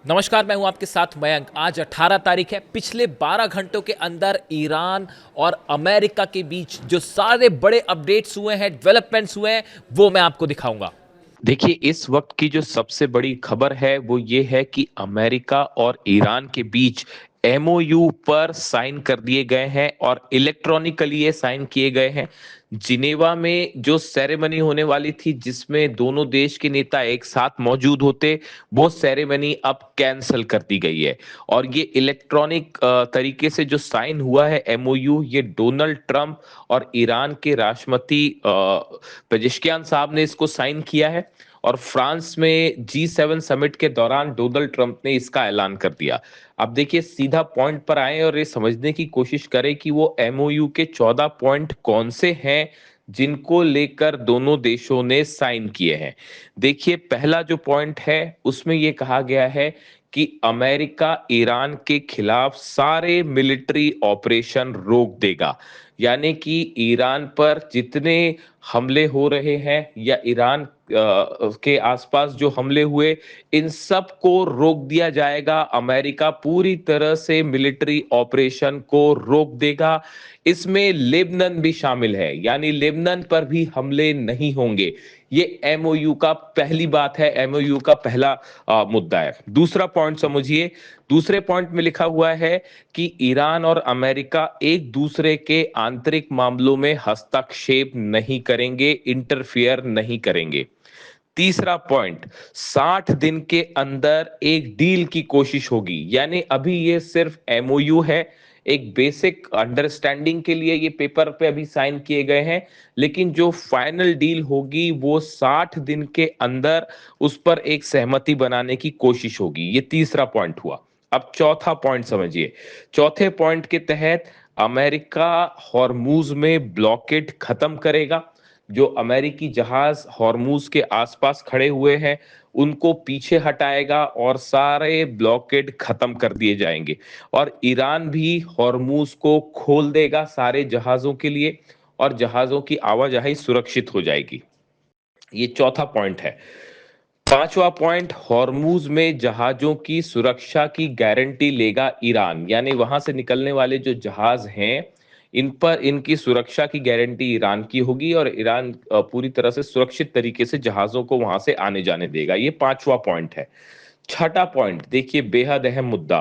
नमस्कार, मैं हूं आपके साथ मयंक। आज 18 तारीख है। पिछले 12 घंटों के अंदर ईरान और अमेरिका के बीच जो सारे बड़े अपडेट्स हुए हैं, डेवलपमेंट्स हुए हैं, वो मैं आपको दिखाऊंगा। देखिए, इस वक्त की जो सबसे बड़ी खबर है वो ये है कि अमेरिका और ईरान के बीच एमओयू पर साइन कर दिए गए हैं और इलेक्ट्रॉनिकली ये साइन किए गए हैं। जिनेवा में जो सेरेमनी होने वाली थी जिसमें दोनों देश के नेता एक साथ मौजूद होते, वो सेरेमनी अब कैंसिल कर दी गई है। और ये इलेक्ट्रॉनिक तरीके से जो साइन हुआ है एमओयू, ये डोनाल्ड ट्रंप और ईरान के राष्ट्रपति पेजेश्कियान साहब ने इसको साइन किया है। और फ्रांस में G7 समिट के दौरान डोनाल्ड ट्रंप ने इसका ऐलान कर दिया। अब देखिए, सीधा पॉइंट पर आए और ये समझने की कोशिश करें कि वो एमओयू के 14 पॉइंट कौन से हैं जिनको लेकर दोनों देशों ने साइन किए हैं। देखिए, पहला जो पॉइंट है उसमें ये कहा गया है कि अमेरिका ईरान के खिलाफ सारे मिलिट्री ऑपरेशन रोक देगा। यानी कि ईरान पर जितने हमले हो रहे हैं या ईरान के आसपास जो हमले हुए, इन सब को रोक दिया जाएगा। अमेरिका पूरी तरह से मिलिट्री ऑपरेशन को रोक देगा। इसमें लेबनान भी शामिल है, यानी लेबनान पर भी हमले नहीं होंगे। ये एमओयू का पहली बात है, एमओयू का पहला मुद्दा है। दूसरा पॉइंट समझिए। दूसरे पॉइंट में लिखा हुआ है कि ईरान और अमेरिका एक दूसरे के आंतरिक मामलों में हस्तक्षेप नहीं करेंगे, इंटरफियर नहीं करेंगे। तीसरा पॉइंट, 60 दिन के अंदर एक डील की कोशिश होगी। यानी अभी ये सिर्फ एमओयू है, एक बेसिक अंडरस्टैंडिंग के लिए ये पेपर पे अभी साइन किए गए हैं, लेकिन जो फाइनल डील होगी वो 60 दिन के अंदर उस पर एक सहमति बनाने की कोशिश होगी। ये तीसरा पॉइंट हुआ। अब चौथा पॉइंट समझिए। चौथे पॉइंट के तहत अमेरिका हॉर्मूज में ब्लॉकेड खत्म करेगा। जो अमेरिकी जहाज हॉर्मूज के आसपास खड़े हुए हैं उनको पीछे हटाएगा और सारे ब्लॉकेड खत्म कर दिए जाएंगे। और ईरान भी हॉर्मूज को खोल देगा सारे जहाजों के लिए, और जहाजों की आवाजाही सुरक्षित हो जाएगी। ये चौथा पॉइंट है। पांचवा पॉइंट, हॉर्मूज में जहाजों की सुरक्षा की गारंटी लेगा ईरान। यानी वहां से निकलने वाले जो जहाज हैं, इन पर इनकी सुरक्षा की गारंटी ईरान की होगी और ईरान पूरी तरह से सुरक्षित तरीके से जहाजों को वहां से आने जाने देगा। ये पांचवा पॉइंट है। छठा पॉइंट देखिए, बेहद अहम मुद्दा।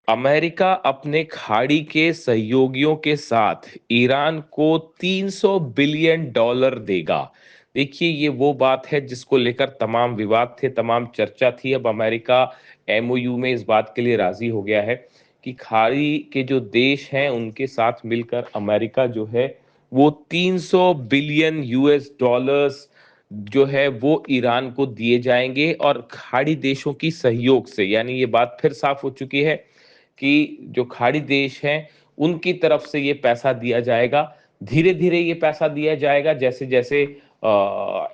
अमेरिका अपने खाड़ी के सहयोगियों के साथ ईरान को $300 बिलियन देगा। देखिए, ये वो बात है जिसको लेकर तमाम विवाद थे, तमाम चर्चा थी। अब अमेरिका एमओयू में इस बात के लिए राजी हो गया है कि खाड़ी के जो देश हैं उनके साथ मिलकर अमेरिका जो है वो 300 बिलियन यूएस डॉलर्स जो है वो ईरान को दिए जाएंगे। और खाड़ी देशों की सहयोग से, यानी ये बात फिर साफ हो चुकी है कि जो खाड़ी देश हैं उनकी तरफ से ये पैसा दिया जाएगा। धीरे धीरे ये पैसा दिया जाएगा जैसे जैसे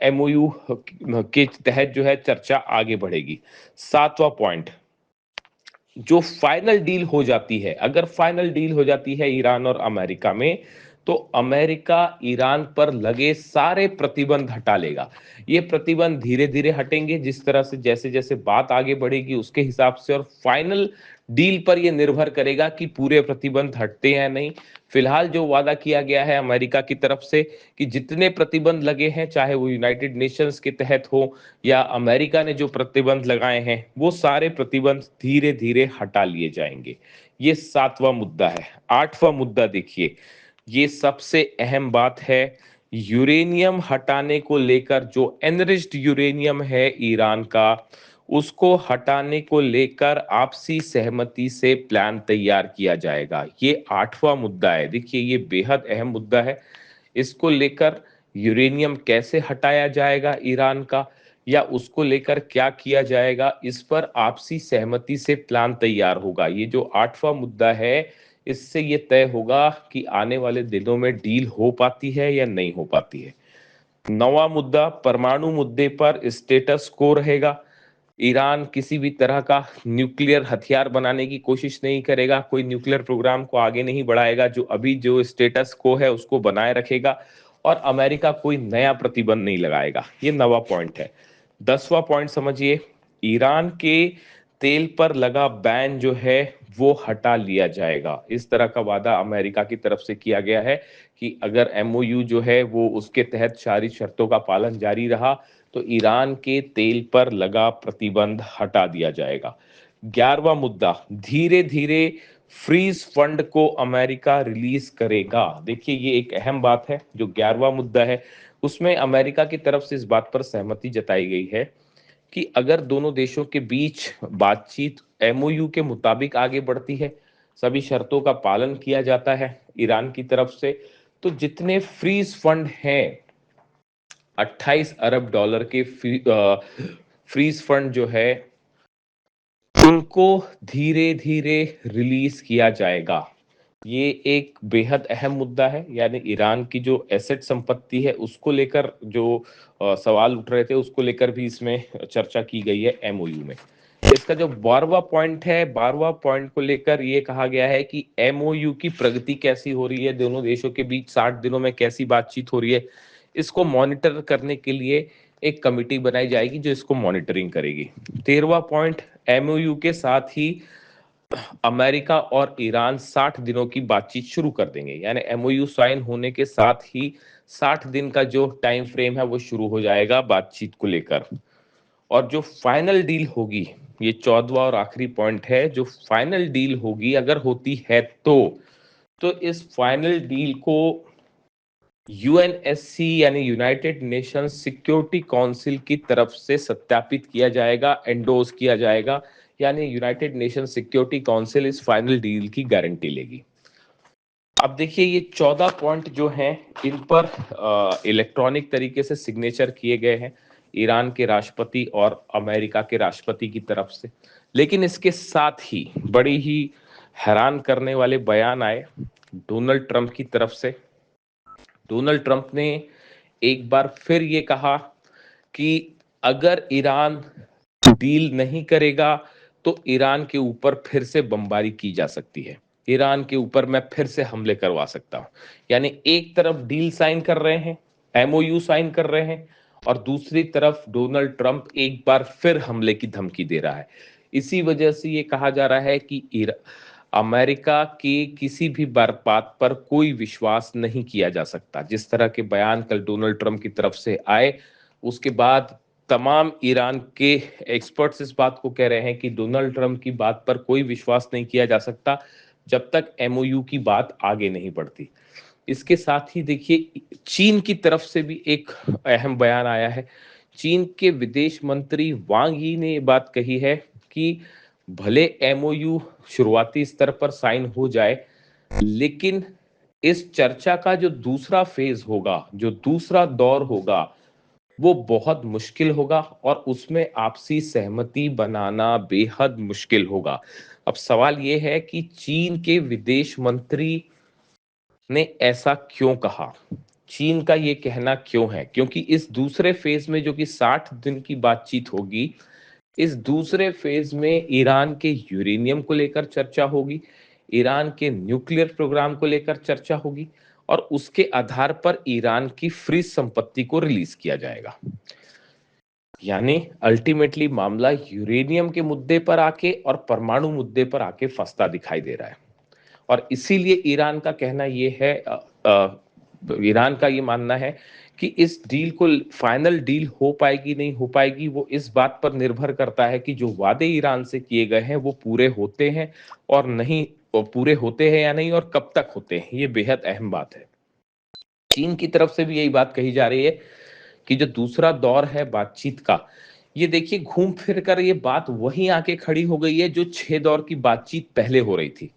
एमओयू के तहत जो है चर्चा आगे बढ़ेगी। सातवां पॉइंट, जो फाइनल डील हो जाती है, अगर फाइनल डील हो जाती है ईरान और अमेरिका में, तो अमेरिका ईरान पर लगे सारे प्रतिबंध हटा लेगा। ये प्रतिबंध धीरे धीरे हटेंगे, जिस तरह से जैसे जैसे बात आगे बढ़ेगी उसके हिसाब से। और फाइनल डील पर यह निर्भर करेगा कि पूरे प्रतिबंध हटते हैं या नहीं। फिलहाल जो वादा किया गया है अमेरिका की तरफ से कि जितने प्रतिबंध लगे हैं, चाहे वो यूनाइटेड नेशंस के तहत हो या अमेरिका ने जो प्रतिबंध लगाए हैं, वो सारे प्रतिबंध धीरे धीरे हटा लिए जाएंगे। ये सातवां मुद्दा है। आठवां मुद्दा देखिए, ये सबसे अहम बात है। यूरेनियम हटाने को लेकर, जो एनरिच्ड यूरेनियम है ईरान का, उसको हटाने को लेकर आपसी सहमति से प्लान तैयार किया जाएगा। ये आठवां मुद्दा है। देखिए, ये बेहद अहम मुद्दा है। इसको लेकर यूरेनियम कैसे हटाया जाएगा ईरान का, या उसको लेकर क्या किया जाएगा, इस पर आपसी सहमति से प्लान तैयार होगा। ये जो आठवां मुद्दा है, इससे ये तय होगा कि आने वाले दिनों में डील हो पाती है या नहीं हो पाती है। नौवां मुद्दा, परमाणु मुद्दे पर स्टेटस को रहेगा। ईरान किसी भी तरह का न्यूक्लियर हथियार बनाने की कोशिश नहीं करेगा, कोई न्यूक्लियर प्रोग्राम को आगे नहीं बढ़ाएगा। जो अभी जो स्टेटस को है उसको बनाए रखेगा। और अमेरिका कोई नया प्रतिबंध नहीं लगाएगा। ये नवा पॉइंट है। 10वां पॉइंट समझिए। ईरान के तेल पर लगा बैन जो है वो हटा लिया जाएगा। इस तरह का वादा अमेरिका की तरफ से किया गया है कि अगर एमओयू जो है वो उसके तहत सारी शर्तों का पालन जारी रहा तो ईरान के तेल पर लगा प्रतिबंध हटा दिया जाएगा। 11वां मुद्दा, धीरे धीरे फ्रीज फंड को अमेरिका रिलीज करेगा। देखिए ये एक अहम बात है। जो 11वां मुद्दा है उसमें अमेरिका की तरफ से इस बात पर सहमति जताई गई है कि अगर दोनों देशों के बीच बातचीत एमओयू के मुताबिक आगे बढ़ती है, सभी शर्तों का पालन किया जाता है ईरान की तरफ से, तो जितने फ्रीज फंड हैं 28 अरब डॉलर के फ्रीज फंड जो है उनको धीरे धीरे रिलीज किया जाएगा। ये एक बेहद अहम मुद्दा है। यानी ईरान की जो एसेट संपत्ति है उसको लेकर जो सवाल उठ रहे थे उसको लेकर भी इसमें चर्चा की गई है एमओयू में। इसका जो 12वां पॉइंट है, 12वां पॉइंट को लेकर ये कहा गया है कि एमओयू की प्रगति कैसी हो रही है, दोनों देशों के बीच 60 दिनों में कैसी बातचीत हो रही है, इसको मॉनिटर करने के लिए एक कमिटी बनाई जाएगी जो इसको मॉनिटरिंग करेगी। 13वां पॉइंट, एमओयू के साथ ही अमेरिका और ईरान 60 दिनों की बातचीत शुरू कर देंगे। यानी एमओयू साइन होने के साथ ही 60 दिन का जो टाइम फ्रेम है वो शुरू हो जाएगा बातचीत को लेकर। और जो फाइनल डील होगी, ये 14वां और आखिरी पॉइंट है, जो फाइनल डील होगी अगर होती है तो इस फाइनल डील को यूएनएससी यानी यूनाइटेड नेशंस सिक्योरिटी काउंसिल की तरफ से सत्यापित किया जाएगा, एंडोर्स किया जाएगा। यानी यूनाइटेड नेशन सिक्योरिटी काउंसिल इस फाइनल डील की गारंटी लेगी। अब देखिए ये 14 पॉइंट जो हैं इन पर इलेक्ट्रॉनिक तरीके से सिग्नेचर किए गए हैं ईरान के राष्ट्रपति और अमेरिका के राष्ट्रपति की तरफ से। लेकिन इसके साथ ही बड़ी ही हैरान करने वाले बयान आए डोनाल्ड ट्रंप की तरफ से। डोनाल्ड ट्रंप ने एक बार फिर ये कहा कि अगर ईरान डील नहीं करेगा तो ईरान के ऊपर फिर से बमबारी की जा सकती है, ईरान के ऊपर मैं फिर से हमले करवा सकता हूं। यानी एक तरफ डील साइन कर रहे हैं, एमओयू साइन कर रहे हैं, और दूसरी तरफ डोनाल्ड ट्रंप एक बार फिर हमले की धमकी दे रहा है। इसी वजह से ये कहा जा रहा है कि अमेरिका की किसी भी बात पर कोई विश्वास नहीं किया जा सकता। जिस तरह के बयान कल डोनाल्ड ट्रंप की तरफ से आए उसके बाद तमाम ईरान के एक्सपर्ट्स इस बात को कह रहे हैं कि डोनाल्ड ट्रंप की बात पर कोई विश्वास नहीं किया जा सकता जब तक एमओयू की बात आगे नहीं बढ़ती। इसके साथ ही देखिए चीन की तरफ से भी एक अहम बयान आया है। चीन के विदेश मंत्री वांग यी ने ये बात कही है कि भले एमओयू शुरुआती स्तर पर साइन हो जाए, लेकिन इस चर्चा का जो दूसरा फेज होगा, जो दूसरा दौर होगा, वो बहुत मुश्किल होगा और उसमें आपसी सहमति बनाना बेहद मुश्किल होगा। अब सवाल ये है कि चीन के विदेश मंत्री ने ऐसा क्यों कहा, चीन का ये कहना क्यों है? क्योंकि इस दूसरे फेज में जो कि 60 दिन की बातचीत होगी, इस दूसरे फेज में ईरान के यूरेनियम को लेकर चर्चा होगी, ईरान के न्यूक्लियर प्रोग्राम को लेकर चर्चा होगी, और उसके आधार पर ईरान की फ्रीज संपत्ति को रिलीज किया जाएगा। यानी अल्टीमेटली मामला यूरेनियम के मुद्दे पर आके और परमाणु मुद्दे पर आके फंसता दिखाई दे रहा है। और इसीलिए ईरान का कहना ये है, ईरान का ये मानना है कि इस डील को, फाइनल डील हो पाएगी नहीं हो पाएगी, वो इस बात पर निर्भर करता है कि जो वादे ईरान से किए गए हैं वो पूरे होते हैं और नहीं, पूरे होते हैं या नहीं, और कब तक होते हैं। ये बेहद अहम बात है। चीन की तरफ से भी यही बात कही जा रही है कि जो दूसरा दौर है बातचीत का, ये देखिए घूम फिर कर ये बात वहीं आके खड़ी हो गई है जो 6 दौर की बातचीत पहले हो रही थी।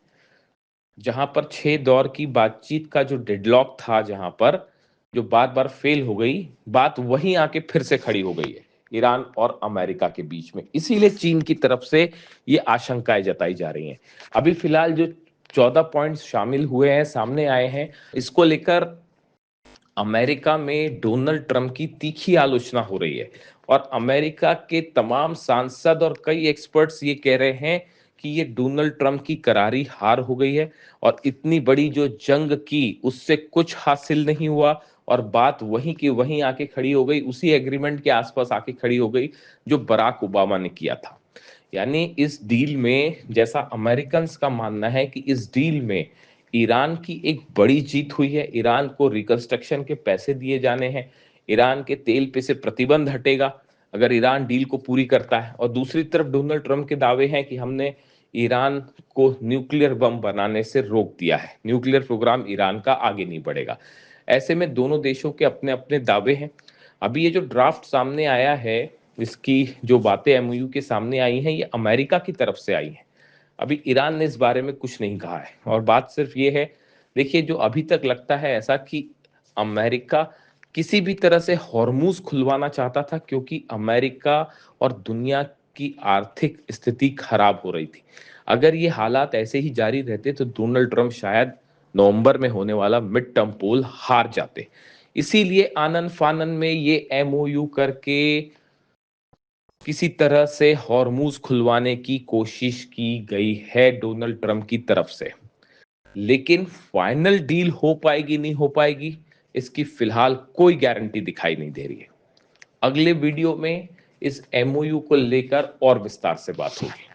जहां पर 6 दौर की बातचीत का जो डेडलॉक था, जहां पर जो बात बार फेल हो गई, बात वहीं आके फिर से खड़ी हो गई है ईरान और अमेरिका के बीच में। इसीलिए चीन की तरफ से ये आशंकाएं जताई जा रही हैं। अभी फिलहाल जो 14 पॉइंट्स शामिल हुए हैं, सामने आए हैं, इसको लेकर अमेरिका में डोनाल्ड ट्रंप की तीखी आलोचना हो रही है और अमेरिका के तमाम सांसद और कई एक्सपर्ट्स ये कह रहे हैं कि ये डोनाल्ड ट्रंप की करारी हार हो गई है और इतनी बड़ी जो जंग की उससे कुछ हासिल नहीं हुआ और बात वहीं की वहीं आके खड़ी हो गई, उसी एग्रीमेंट के आसपास आके खड़ी हो गई जो बराक ओबामा ने किया था। यानी इस डील में, जैसा अमेरिकन्स का मानना है कि इस डील में ईरान की एक बड़ी जीत हुई है, ईरान को रिकंस्ट्रक्शन के पैसे दिए जाने हैं, ईरान के तेल पे से प्रतिबंध हटेगा अगर ईरान डील को पूरी करता है। और दूसरी तरफ डोनाल्ड ट्रंप के दावे हैं कि हमने ईरान को न्यूक्लियर बम बनाने से रोक दिया है, न्यूक्लियर प्रोग्राम ईरान का आगे नहीं बढ़ेगा। ऐसे में दोनों देशों के अपने अपने दावे हैं। अभी ये जो ड्राफ्ट सामने आया है, इसकी जो बातें एमओयू के सामने आई हैं, ये अमेरिका की तरफ से आई हैं। अभी ईरान ने इस बारे में कुछ नहीं कहा है और बात सिर्फ ये है, देखिए जो अभी तक लगता है ऐसा कि अमेरिका किसी भी तरह से हॉर्मूज खुलवाना चाहता था, क्योंकि अमेरिका और दुनिया की आर्थिक स्थिति खराब हो रही थी। अगर ये हालात ऐसे ही जारी रहते तो डोनाल्ड ट्रंप शायद नवंबर में होने वाला मिड टर्म पोल हार जाते। इसीलिए आनन फानन में ये एमओयू करके किसी तरह से हॉर्मूज खुलवाने की कोशिश की गई है डोनाल्ड ट्रंप की तरफ से। लेकिन फाइनल डील हो पाएगी नहीं हो पाएगी, इसकी फिलहाल कोई गारंटी दिखाई नहीं दे रही है। अगले वीडियो में इस एमओयू को लेकर और विस्तार से बात होगी।